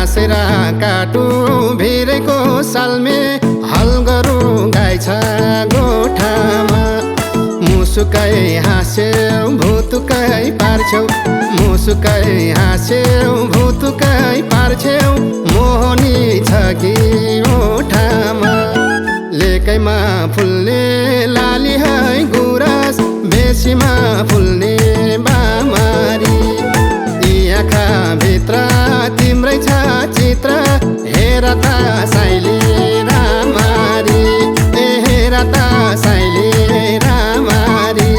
घाँसेर काटु भिरेको सालमे हल गरौँ गाई छ गोठामा। मुसुकै हाँस्यौ भुतुकै पार्छौ, मुसुकै हाँस्यौ भुतुकै पार्छौ। मोहनी छ कि ओठामा लेकैमा फुल्ने लाली है गुराँस, बेसीमा फुल्ने बामारी। यी आँखा भित्र तिम्रै छ चित्र, हेर त साइली रामारी, ए हेर त साइली रामारी।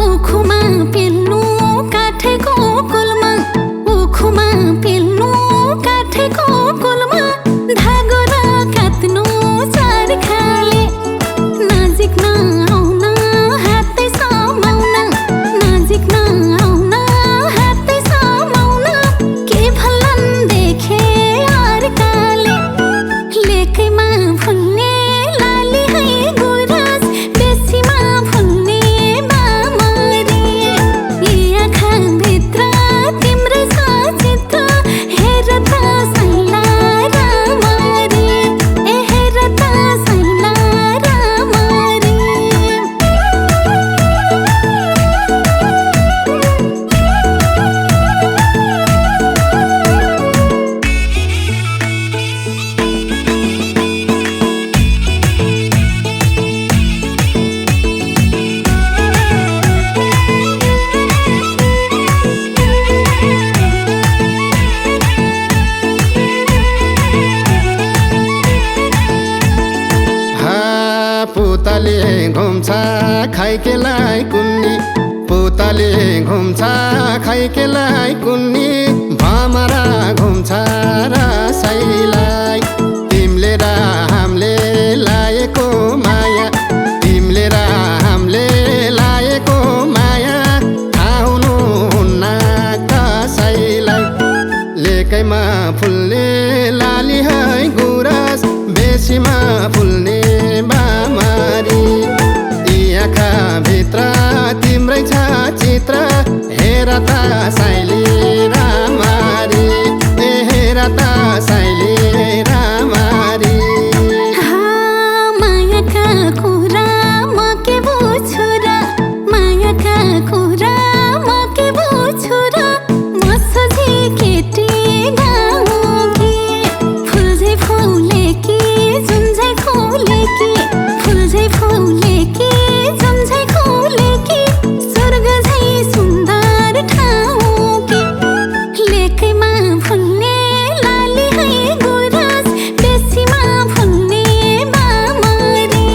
उखुमा पेल्नु काठेको कुलमा, उखुमा पेल्नु काठेको कुलमा। धागो र काट्नु चर्खाले, नजिक नआउन हातै समाउन, नजिक नआउन हातै समाउन। के भन्छन् देखे अर्काले, लेकैमा फुल्ने लाली है गुराँस, बेसीमा फुल्ने बामारी। यी आँखा भित्र तिम्रै छ चित्र, हेर त साइला रामारी, ए हेर त साइला रामारी। पुतली घुम्छ खाइकेलाई कुन्नी, पुतली घुम्छ खाइकेलाई कुन्नी। भमरा घुम्छ रसैलाई, तिमीले र हामीले लाएको माया, तिमीले र हामीले लाएको माया। थाहा हुनुहुन्न कसैलाई, लेकैमा फुल्ने लाली है गुराँस, बेसीमा फुल्ने बामारी। यी आँखा भित्र तिम्रै छ चित्र, हेर त साइली रामारी, ए हेर त साइली रामारी। मायाका कुरा म के बुझ्छु र, मायाका कुरा म के बुझ्छु र। म सोझी केटी गाउँकी, फुल झै फुले कि जुन झै फुले कि, फुल झै फुले कि जुन झै फुले कि। स्वर्ग झै सुन्दर ठाउँ कि, लेकैमा फुल्ने लाली है गुराँस, बेसीमा फुल्ने बामारी।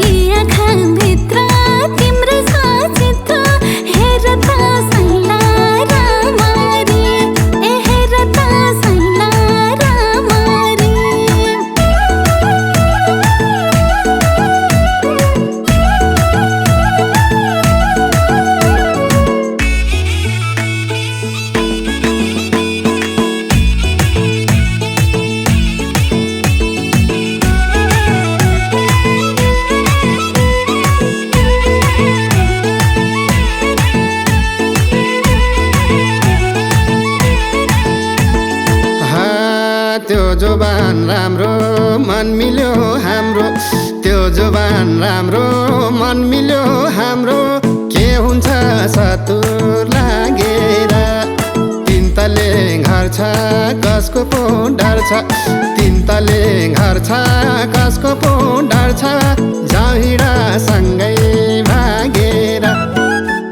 यी आँखा भित्र तिम्रै छ चित्र, हेर त साइला रामारी, ए हेर त साइला रामारी। त्यो जुबान राम्रो मन मिल्यो हाम्रो, त्यो जुबान राम्रो मन मिल्यो हाम्रो। के हुन्छ सतुर लागेर, तिन तले घर छ कसको पो डर छ, तिन तले घर छ कसको पो डर छ। जाहिरा सँगै भागेर,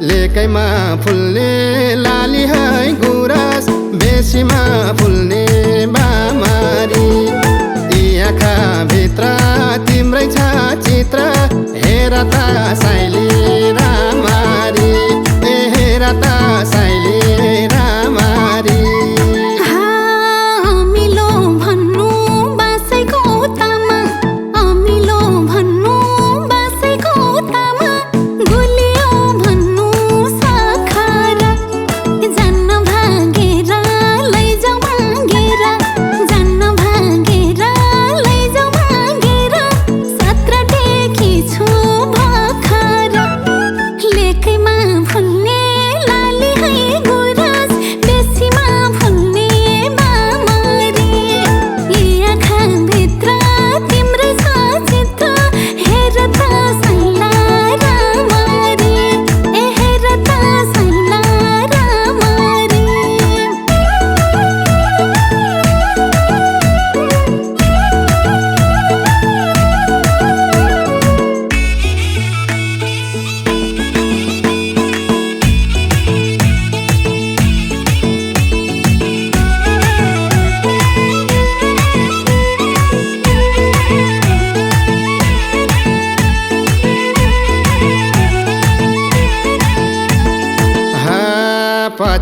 लेकैमा फुल्ने लाली है गुराँस, बेसीमा फुल्ने बामारी। यी आँखा भित्र तिम्रै छ चित्र, हेर त साइली रामारी, ए हेर त साइली रामारी। अमिलो भन्नु बाँसैको तामा, अमिलो भन्नु बाँसैको तामा। गुलियो भन्नु सखरा, जान्न भागेर लैजाऊ भागेर, जान्न भागेर लैजाऊ भागेर। सत्र टेकी छु भखरा, लेकैमा फुल्ने लाली है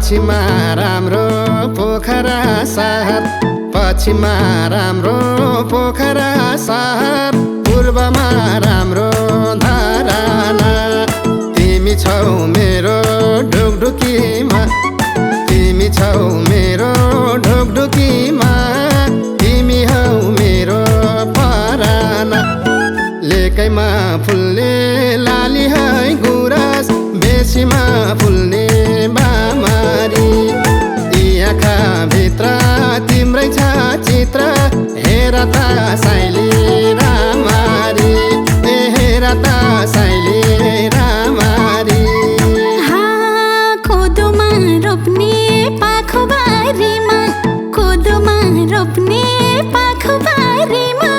पश्चिममा राम्रो पोखरा सहर, पश्चिममा राम्रो पोखरा सहर, पूर्वमा राम्रो धराना। तिमी छौ मेरो ढुकढुकीमा, तिमी छौ मेरो ढुकढुकीमा, तिमी हौ मेरो पराना। लेकैमा फुल्ने लाली है गुराँस, बेसीमा फुल्ने बामारी। यी आँखाभित्र तिम्रै छ चित्र, हेर त साइली रामारी, ए हेर त साइली रामारी। कोदोमा रोप्ने पाखो बारीमा, कोदोमा रोप्ने पाखो बारीमा,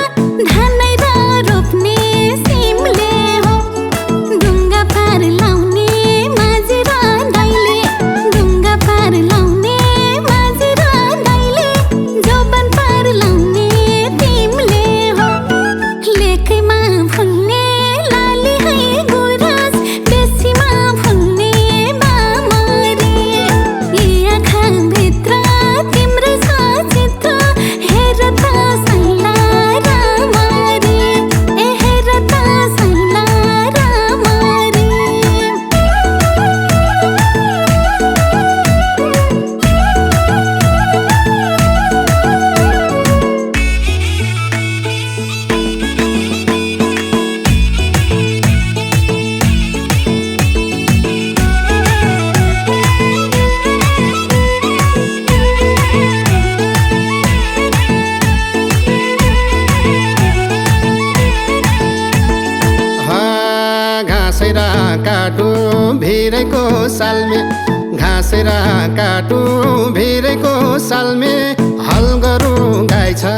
धानै र रोप्ने सिमले हो। ढुङ्गा पार लाउने माझी र दाइले, ढुङ्गा पार लाउने माझी र दाइले, जोबन पार लाउने तिमीले हो। लेकैमा फुल्ने लाली है गुराँस, बेसीमा फुल्ने बामारी। यी आँखाभित्र तिम्रै छ चित्र, हेर त साइला रामारी, ए हेर त साइला रामारी। घाँसेर काटु भिरैको सालमे, घाँसेर काटु भिरैको सालमे, हल गरौँ गाई छ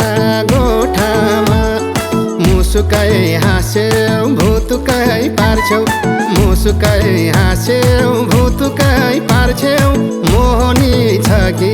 गोठामा। मुसुकै हाँस्यौ भुतुकै पार्छौ, मुसुकै हाँस्यौ भुतुकै पार्छौ, मोहनी छ कि